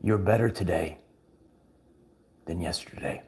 You're better today than yesterday.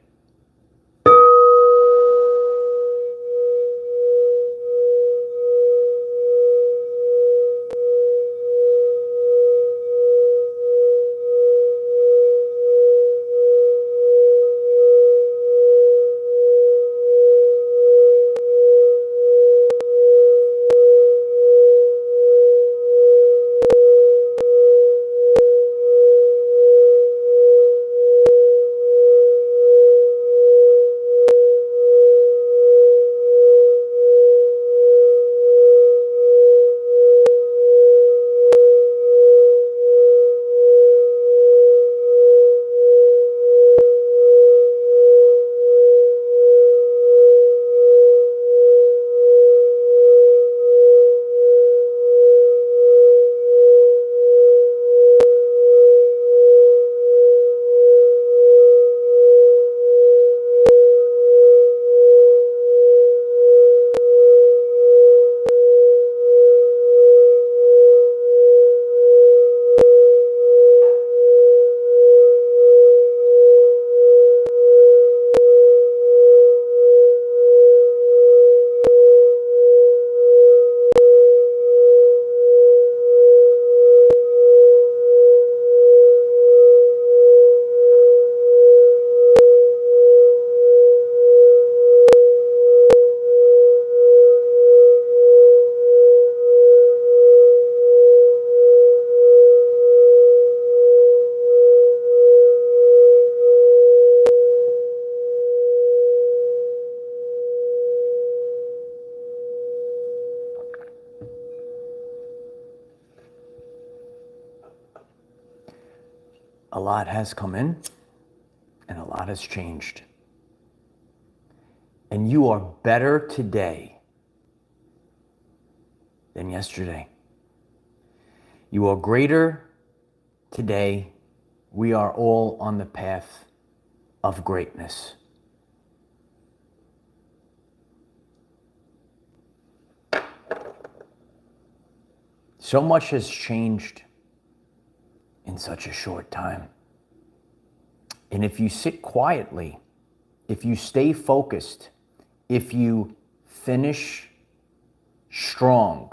A lot has come in and a lot has changed. And you are better today than yesterday. You are greater today. We are all on the path of greatness. So much has changed in such a short time. And if you sit quietly, if you stay focused, if you finish strong,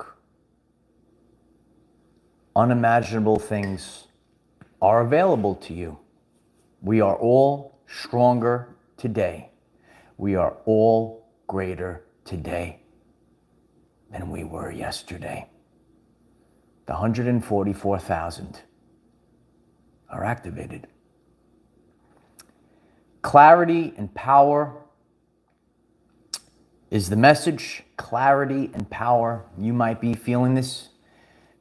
unimaginable things are available to you. We are all stronger today. We are all greater today than we were yesterday. The 144,000 are activated. Clarity and power is the message. Clarity and power. You might be feeling this.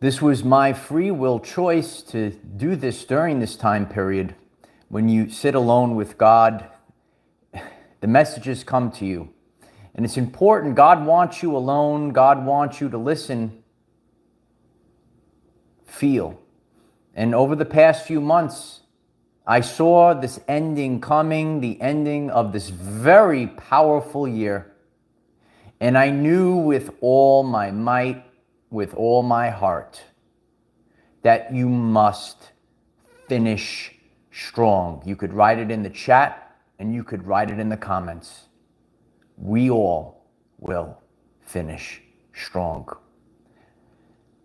This was my free will choice to do this during this time period. When you sit alone with God, the messages come to you. And it's important. God wants you alone. God wants you to listen, feel. And over the past few months, I saw this ending coming, the ending of this very powerful year. And I knew with all my might, with all my heart, that you must finish strong. You could write it in the chat and you could write it in the comments. We all will finish strong.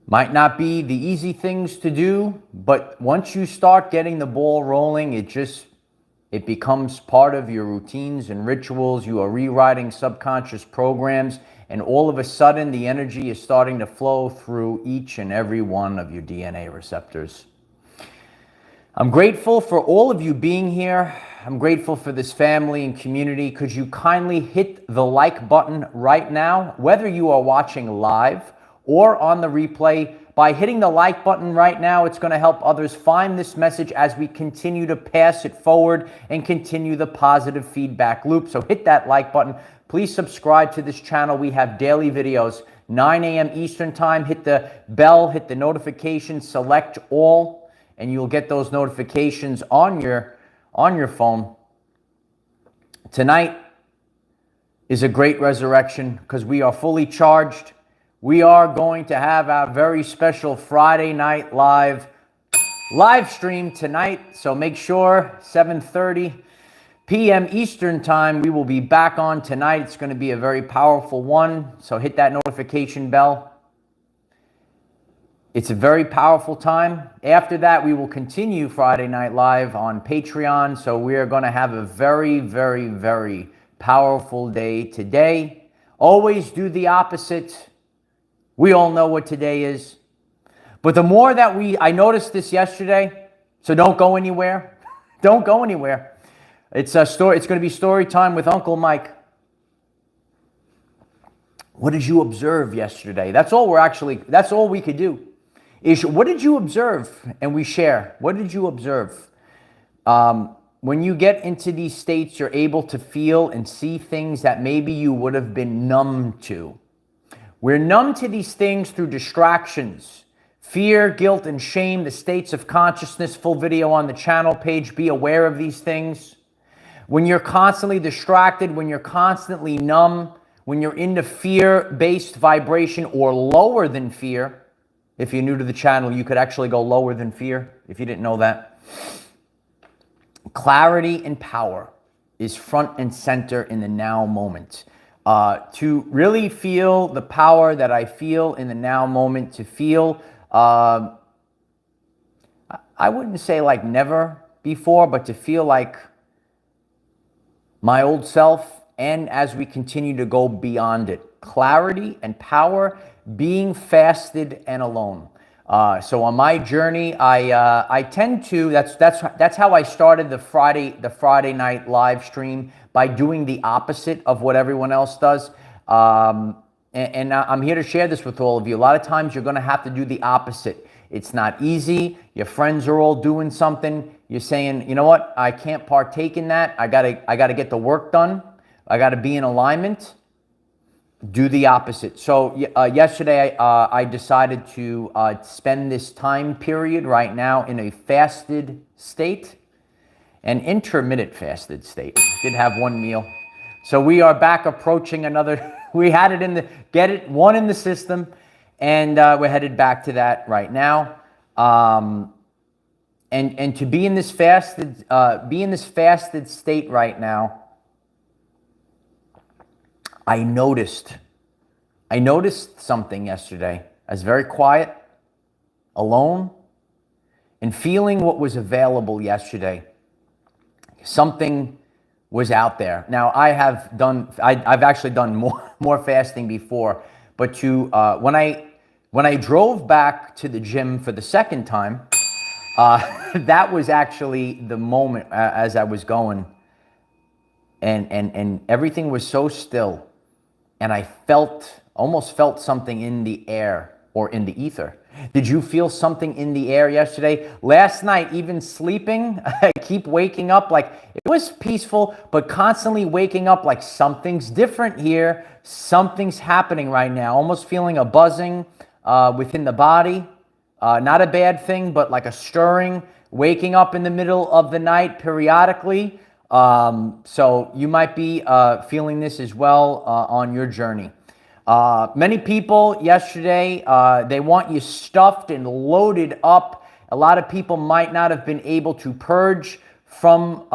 Might not be the easy things to do, but once you start getting the ball rolling, it becomes part of your routines and rituals. You are rewriting subconscious programs, and all of a sudden the energy is starting to flow through each and every one of your DNA receptors. I'm grateful for all of you being here. I'm grateful for this family and community. Could you kindly hit the like button right now, whether you are watching live or on the replay? By hitting the like button right now, it's going to help others find this message as we continue to pass it forward and continue the positive feedback loop. So hit that like button. Please subscribe to this channel. We have daily videos, 9 a.m. Eastern time. Hit the bell, hit the notification, select all, and you'll get those notifications on your phone. Tonight is a great resurrection because we are fully charged. We are going to have our very special Friday Night Live live stream tonight. So make sure 7:30 p.m. Eastern time, we will be back on tonight. It's going to be a very powerful one. So hit that notification bell. It's a very powerful time. After that, we will continue Friday Night Live on Patreon. So we are going to have a very, very, very powerful day today. Always do the opposite. We all know what today is. But the more that I noticed this yesterday, so don't go anywhere. Don't go anywhere. It's going to be story time with Uncle Mike. What did you observe yesterday? That's all we could do. What did you observe? And we share. What did you observe? When you get into these states, you're able to feel and see things that maybe you would have been numb to. We're numb to these things through distractions, fear, guilt, and shame, the states of consciousness. Full video on the channel page. Be aware of these things. When you're constantly distracted, when you're constantly numb, when you're into fear-based vibration or lower than fear. If you're new to the channel, you could actually go lower than fear, if you didn't know that. Clarity and power is front and center in the now moment. To really feel the power that I feel in the now moment, to feel, I wouldn't say like never before, but to feel like my old self, and as we continue to go beyond it. Clarity and power, being fasted and alone. So on my journey, I tend to, that's how I started the Friday night live stream, by doing the opposite of what everyone else does. And I'm here to share this with all of you. A lot of times you're going to have to do the opposite. It's not easy. Your friends are all doing something. You're saying, you know what? I can't partake in that. I gotta get the work done. I gotta be in alignment. Do the opposite. So yesterday I decided to spend this time period right now in a fasted state, an intermittent fasted state. Did have one meal. So we are back approaching another. We had it one in the system, and we're headed back to that right now. And to be in this fasted state right now, I noticed something yesterday. I was very quiet, alone, and feeling what was available yesterday. Something was out there. Now I've actually done more fasting before, but when I drove back to the gym for the second time, that was actually the moment as I was going, and everything was so still, and I almost felt something in the air or in the ether. Did you feel something in the air yesterday? Last night, even sleeping, I keep waking up like it was peaceful, but constantly waking up like something's different here. Something's happening right now. Almost feeling a buzzing within the body. Not a bad thing, but like a stirring. Waking up in the middle of the night periodically. So you might be feeling this as well on your journey. Many people yesterday, they want you stuffed and loaded up. A lot of people might not have been able to purge from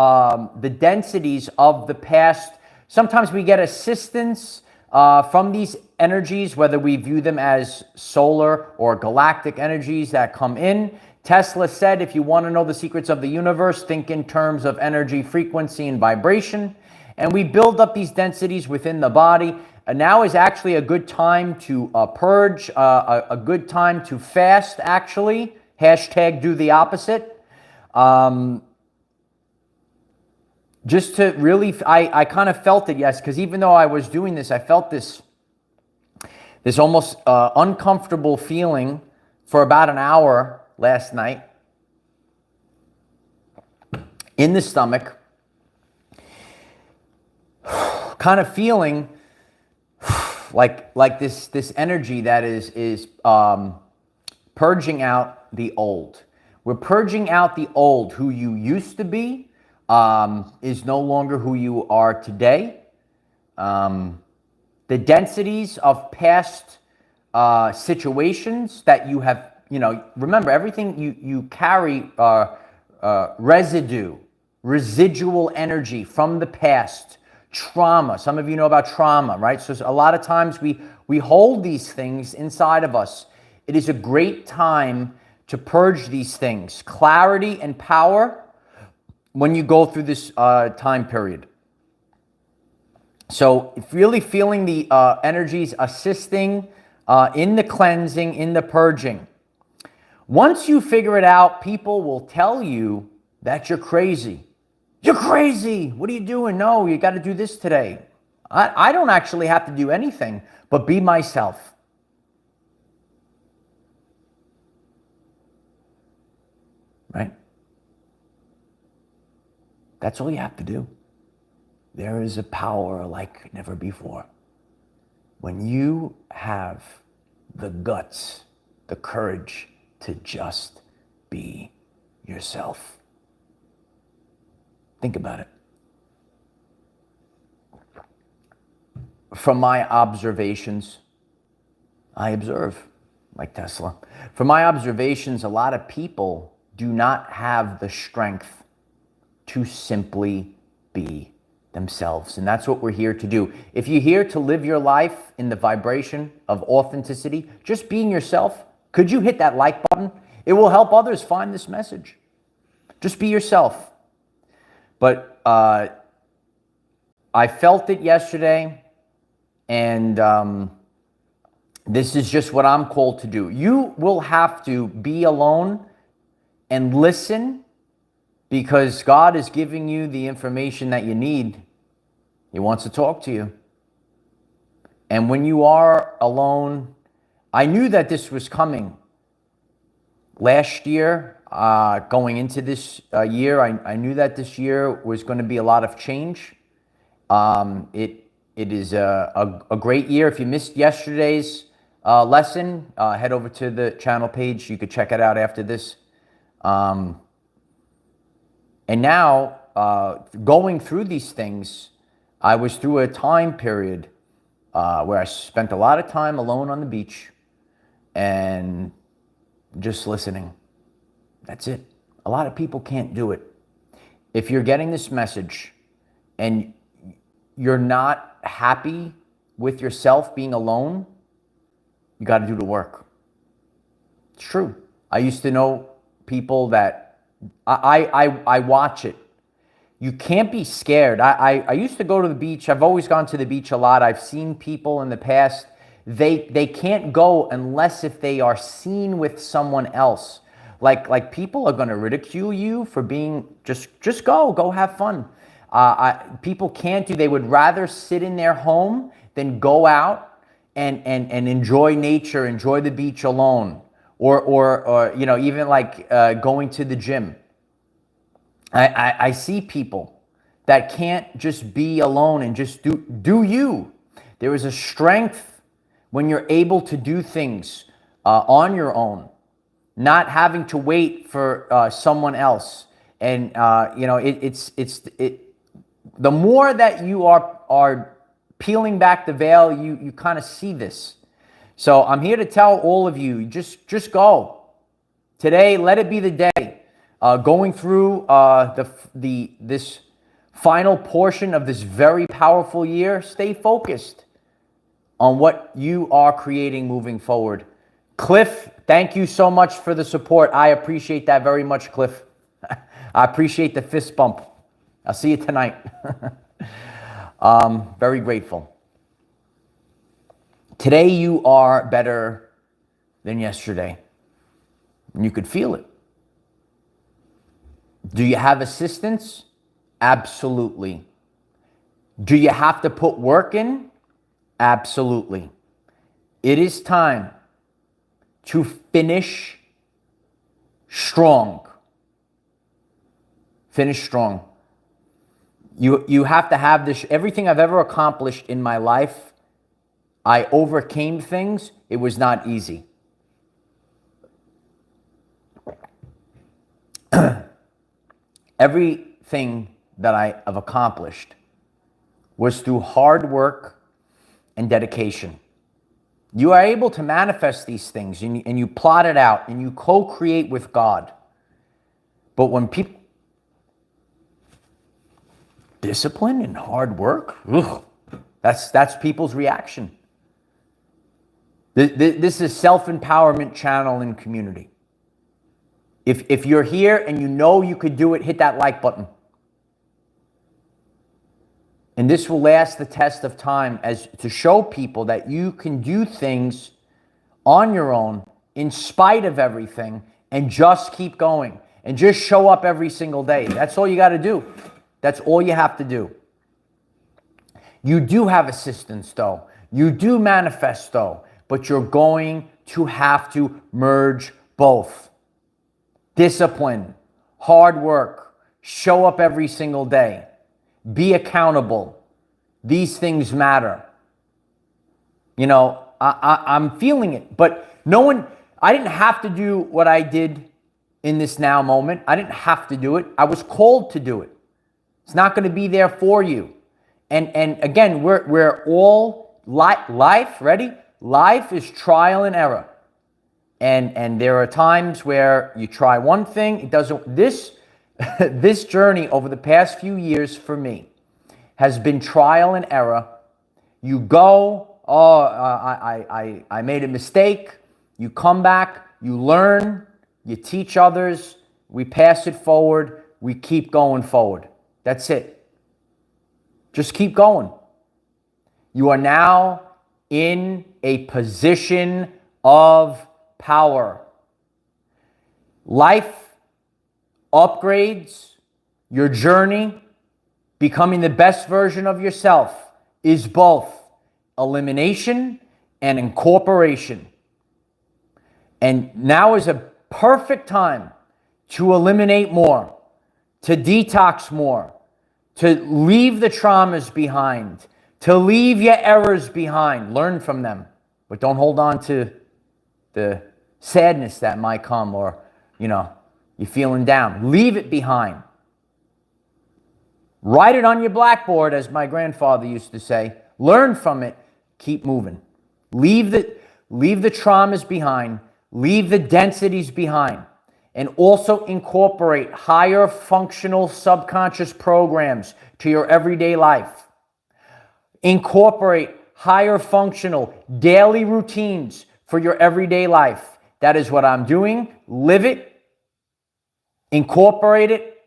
the densities of the past. Sometimes we get assistance from these energies, whether we view them as solar or galactic energies that come in. Tesla said, if you want to know the secrets of the universe, think in terms of energy, frequency, and vibration. And we build up these densities within the body. And now is actually a good time to purge, a good time to fast, actually. Hashtag do the opposite. Just to really, I kind of felt it, yes, because even though I was doing this, I felt this almost uncomfortable feeling for about an hour last night in the stomach, kind of feeling like this energy that is purging out the old. We're purging out the old. Who you used to be is no longer who you are today. The densities of past situations that you have remember everything you carry residual energy from the past, trauma. Some of you know about trauma, right? So a lot of times we hold these things inside of us. It is a great time to purge these things. Clarity and power when you go through this time period. So really feeling the energies assisting in the cleansing, in the purging. Once you figure it out, people will tell you that you're crazy. You're crazy. What are you doing? No, you got to do this today. I don't actually have to do anything but be myself. Right? That's all you have to do. There is a power like never before. When you have the guts, the courage to just be yourself. Think about it. From my observations, I observe, like Tesla. From my observations, a lot of people do not have the strength to simply be themselves. And that's what we're here to do. If you're here to live your life in the vibration of authenticity, just being yourself, could you hit that like button? It will help others find this message. Just be yourself. But I felt it yesterday, and this is just what I'm called to do. You will have to be alone and listen, because God is giving you the information that you need. He wants to talk to you. And when you are alone, I knew that this was coming. Last year, going into this year, I knew that this year was going to be a lot of change. It is a great year. If you missed yesterday's lesson, head over to the channel page. You could check it out after this. And now, going through these things, I was through a time period where I spent a lot of time alone on the beach and just listening. That's it. A lot of people can't do it. If you're getting this message and you're not happy with yourself being alone, you got to do the work. It's true. I used to know people that I watch it. You can't be scared. I used to go to the beach. I've always gone to the beach a lot. I've seen people in the past. They can't go unless if they are seen with someone else. Like people are going to ridicule you for being, just go have fun. People can't do, they would rather sit in their home than go out and enjoy nature, enjoy the beach alone. Or even like going to the gym. I see people that can't just be alone and just do you. There is a strength when you're able to do things on your own, not having to wait for someone else. And the more that you are peeling back the veil, you kind of see this. So I'm here to tell all of you, just go. Today, let it be the day. Going through this final portion of this very powerful year, stay focused on what you are creating moving forward. Cliff, thank you so much for the support. I appreciate that very much, Cliff. I appreciate the fist bump. I'll see you tonight. Very grateful. Today you are better than yesterday. And you could feel it. Do you have assistance? Absolutely. Do you have to put work in? Absolutely. It is time to finish strong. Finish strong. You have to have this. Everything I've ever accomplished in my life, I overcame things. It was not easy. Everything that I have accomplished was through hard work and dedication. You are able to manifest these things, and you plot it out and you co-create with God. But when people, discipline and hard work, ugh, that's people's reaction. This is self-empowerment channel and community. If you're here and you know you could do it, hit that like button. And this will last the test of time, as to show people that you can do things on your own in spite of everything, and just keep going and just show up every single day. That's all you got to do. That's all you have to do. You do have assistance though. You do manifest though, but you're going to have to merge both. Discipline, hard work, show up every single day. Be accountable. These things matter. You know, I'm feeling it, but I didn't have to do what I did in this now moment. I didn't have to do it. I was called to do it. It's not going to be there for you. And again, we're all life, ready? Life is trial and error. And there are times where you try one thing, it doesn't. This journey over the past few years for me has been trial and error. You go, I made a mistake. You come back, you learn, you teach others, we pass it forward, we keep going forward. That's it. Just keep going. You are now in a position of power. Life upgrades, your journey, becoming the best version of yourself, is both elimination and incorporation. And now is a perfect time to eliminate more, to detox more, to leave the traumas behind, to leave your errors behind. Learn from them, but don't hold on to the sadness that might come, or, you're feeling down. Leave it behind. Write it on your blackboard, as my grandfather used to say. Learn from it. Keep moving. Leave the traumas behind. Leave the densities behind. And also incorporate higher functional subconscious programs to your everyday life. Incorporate higher functional daily routines for your everyday life. That is what I'm doing. Live it. Incorporate it.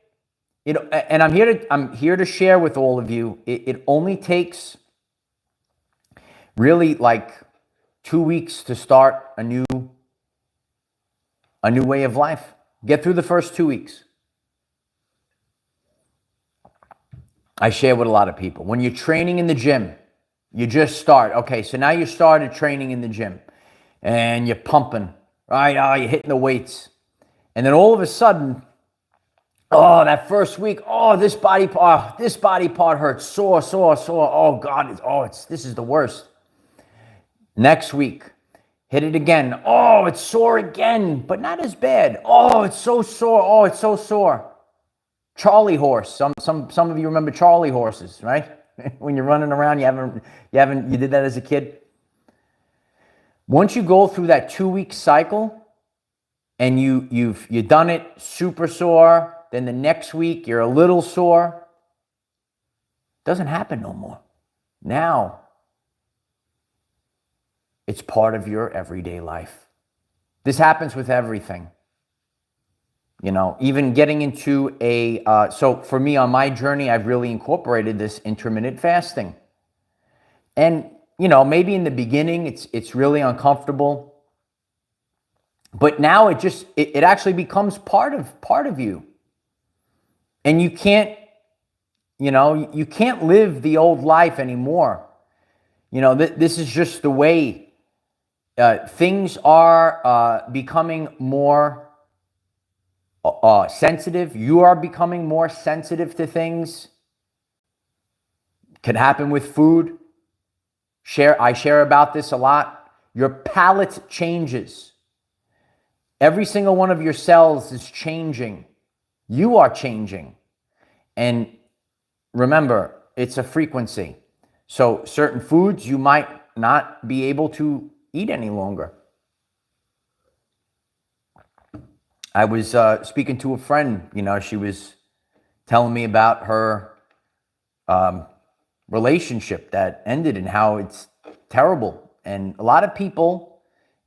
And I'm here to share with all of you. It only takes really like 2 weeks to start a new way of life. Get through the first 2 weeks. I share with a lot of people. When you're training in the gym, you just start. Okay, so now you started training in the gym and you're pumping, right? Oh, you're hitting the weights. And then all of a sudden, that first week, this body part hurts, sore. Oh God, this is the worst. Next week, hit it again. Oh, it's sore again, but not as bad. Oh, it's so sore. Oh, it's so sore. Charlie horse. Some of you remember Charlie horses, right? When you're running around, you did that as a kid. Once you go through that 2-week cycle, and you've done it super sore, then the next week you're a little sore. Doesn't happen no more. Now, it's part of your everyday life. This happens with everything. Even getting into so for me on my journey, I've really incorporated this intermittent fasting. And, maybe in the beginning, it's really uncomfortable. But now it actually becomes part of you. And you can't live the old life anymore. This is just the way things are becoming more sensitive. You are becoming more sensitive to things. Could happen with food. I share about this a lot. Your palate changes. Every single one of your cells is changing. You are changing. And remember, it's a frequency. So certain foods you might not be able to eat any longer. I was speaking to a friend, she was telling me about her relationship that ended and how it's terrible. And a lot of people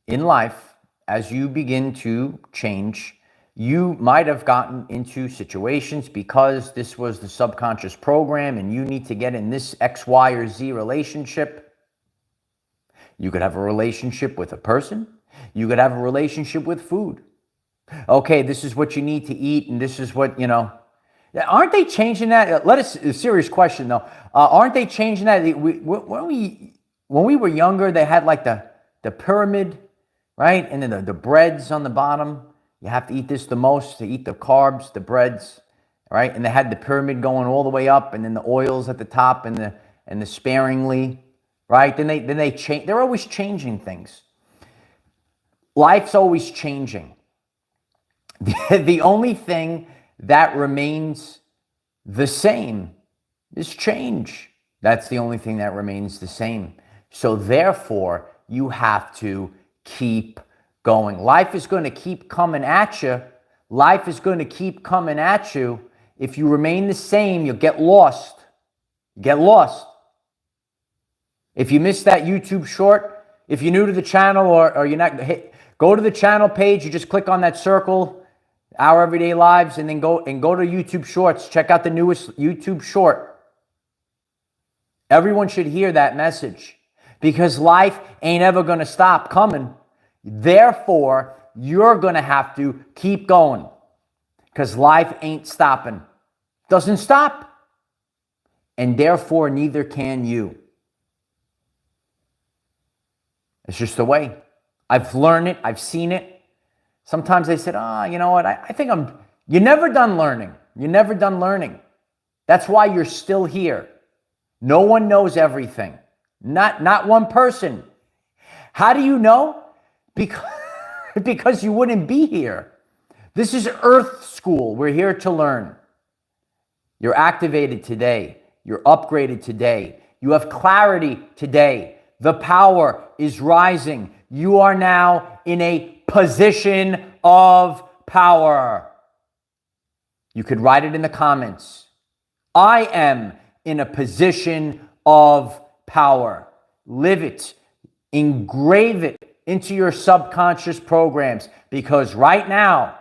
in life, as you begin to change, you might have gotten into situations because this was the subconscious program and you need to get in this X, Y, or Z relationship. You could have a relationship with a person. You could have a relationship with food. Okay, this is what you need to eat and this is what, Aren't they changing that? A serious question though. Aren't they changing that? When we were younger, they had like the pyramid, right? And then the breads on the bottom. You have to eat this the most, to eat the carbs, the breads, right? And they had the pyramid going all the way up, and then the oils at the top, and the sparingly, right? Then they change. They're always changing things. Life's always changing. The only thing that remains the same is change. That's the only thing that remains the same. So therefore, you have to keep going. Life is going to keep coming at you. Life is going to keep coming at you. If you remain the same, you'll get lost. Get lost. If you missed that YouTube short, if you're new to the channel or you're not, go to the channel page. You just click on that circle, Our Everyday Lives, and then go to YouTube Shorts. Check out the newest YouTube short. Everyone should hear that message because life ain't ever going to stop coming. Therefore, you're going to have to keep going because life ain't stopping. Doesn't stop. And therefore, neither can you. It's just the way. I've learned it. I've seen it. Sometimes they said, you know what? I think you're never done learning. You're never done learning. That's why you're still here. No one knows everything. Not one person. How do you know? Because you wouldn't be here. This is Earth School. We're here to learn. You're activated today. You're upgraded today. You have clarity today. The power is rising. You are now in a position of power. You could write it in the comments. I am in a position of power. Live it. Engrave it into your subconscious programs because right now,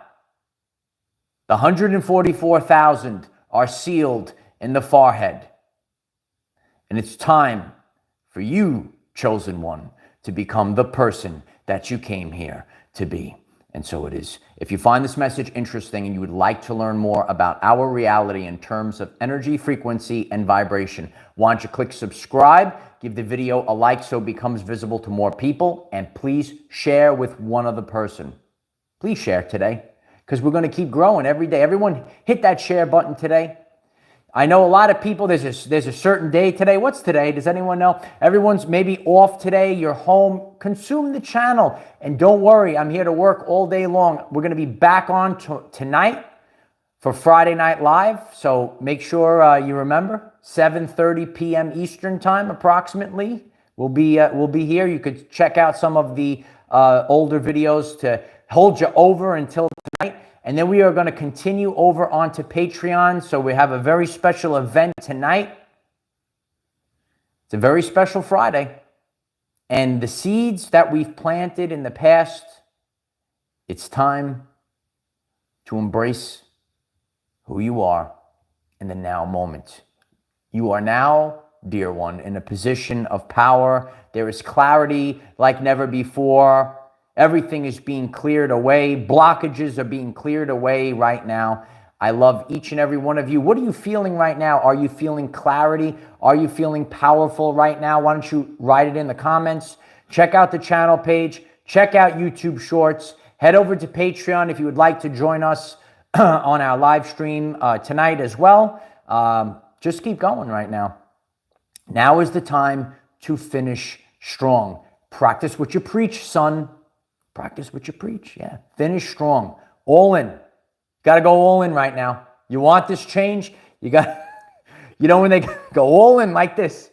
the 144,000 are sealed in the forehead. And it's time for you, chosen one, to become the person that you came here to be. And so it is. If you find this message interesting and you would like to learn more about our reality in terms of energy, frequency, and vibration, why don't you click subscribe, give the video a like so it becomes visible to more people, and please share with one other person. Please share today because we're going to keep growing every day. Everyone hit that share button today. I know a lot of people, there's a certain day today. What's today? Does anyone know? Everyone's maybe off today. You're home. Consume the channel. And don't worry, I'm here to work all day long. We're going to be back on tonight for Friday Night Live. So make sure you remember, 7:30 p.m. Eastern time approximately. We'll be here. You could check out some of the older videos to hold you over until tonight. And then we are going to continue over onto Patreon. So we have a very special event tonight. It's a very special Friday. And the seeds that we've planted in the past, it's time to embrace who you are in the now moment. You are now, dear one, in a position of power. There is clarity like never before. Everything is being cleared away. Blockages are being cleared away right now. I love each and every one of you. What are you feeling right now? Are you feeling clarity? Are you feeling powerful right now? Why don't you write it in the comments? Check out the channel page. Check out YouTube Shorts. Head over to Patreon if you would like to join us on our live stream tonight as well. Just keep going right now. Now is the time to finish strong. Practice what you preach, son. Practice what you preach. Yeah. Finish strong. All in. Got to go all in right now. You want this change? You got, when they go all in like this,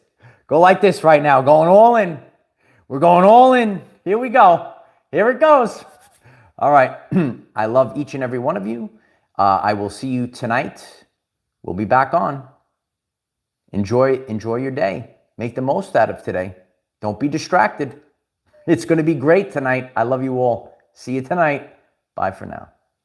go like this right now. Going all in. We're going all in. Here we go. Here it goes. All right. I love each and every one of you. I will see you tonight. We'll be back on. Enjoy your day. Make the most out of today. Don't be distracted. It's going to be great tonight. I love you all. See you tonight. Bye for now.